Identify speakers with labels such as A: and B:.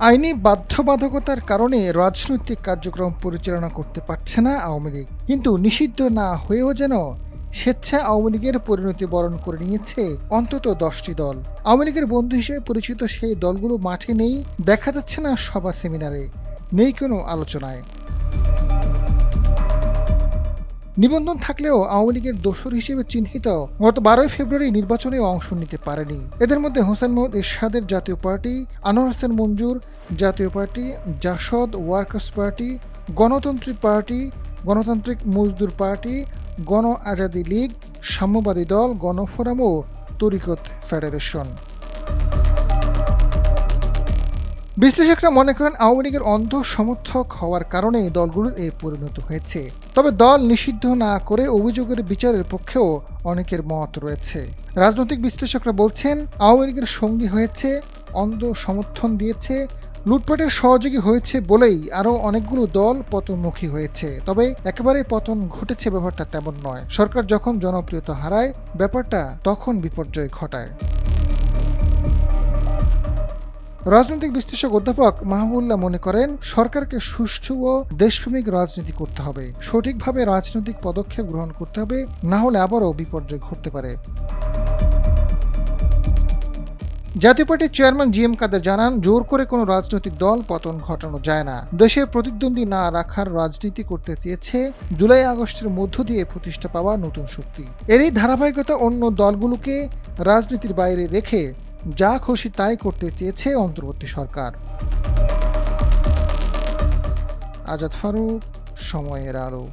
A: আইনি বাধ্যবাধকতার কারণে রাজনৈতিক কার্যক্রম পরিচালনা করতে পারছে না আওয়ামী লীগ, কিন্তু নিষিদ্ধ না হয়েও যেন স্বেচ্ছায় আওয়ামী লীগের পরিণতি বরণ করে নিয়েছে অন্তত 10টি দল। আওয়ামী লীগের বন্ধু হিসেবে পরিচিত সেই দলগুলো মাঠে নেই, দেখা যাচ্ছে না সভা সেমিনারে, নেই কোনো আলোচনায়। নিবন্ধন থাকলেও আওয়ামী লীগের দোসর হিসেবে চিহ্নিত গত 12ই ফেব্রুয়ারি নির্বাচনে অংশ নিতে পারেনি। এদের মধ্যে হোসেন মোহাম্মদ এরশাদের জাতীয় party, Anwar Hossain Manjur Jatiya party, Jasad workers party, Ganatantri party, Ganatantrik Mazdoor party, গণ আজাদি লীগ, সাম্যবাদী দল, গণফোরাম ও তরিকত ফেডারেশন। বিশ্লেষকরা মনে করেন আওয়ামী লীগের অন্ধ সমর্থক হওয়ার কারণে দলগুলোর এই পরিণত হয়েছে। তবে দল নিষিদ্ধ না করে অভিযোগের বিচারের পক্ষেও অনেকের মত রয়েছে। রাজনৈতিক বিশ্লেষকরা বলছেন আওয়ামী লীগের সঙ্গী হয়েছে, অন্ধ সমর্থন দিয়েছে, লুটপাটের সহযোগী হয়েছে বলেই আরও অনেকগুলো দল পতনমুখী হয়েছে। তবে একেবারে পতন ঘটেছে ব্যাপারটা তেমন নয়। সরকার যখন জনপ্রিয়তা হারায়, ব্যাপারটা তখন বিপর্যয় ঘটায়। রাজনৈতিক বিশ্লেষক অধ্যাপক মাহবুবুল্লাহ মনে করেন সরকারকে সুষ্ঠু ও দেশপ্রেমিক রাজনীতি করতে হবে, সঠিকভাবে রাজনৈতিক পদক্ষেপ গ্রহণ করতে হবে, না হলে আবারও বিপর্যয় ঘটতে পারে। জাতীয় পার্টির চেয়ারম্যান জি এম কাদের জানান, জোর করে কোনো রাজনৈতিক দল পতন ঘটানো যায় না। দেশে প্রতিদ্বন্দ্বী না রাখার রাজনীতি করতে চেয়েছে জুলাই আগস্টের মধ্য দিয়ে প্রতিষ্ঠা পাওয়া নতুন শক্তি। এরই ধারাবাহিকতা অন্য দলগুলোকে রাজনীতির বাইরে রেখে যা খুশি তাই করতে চেয়েছে অন্তর্বর্তী সরকার। আজাদ ফারুক, সময়ের আলো।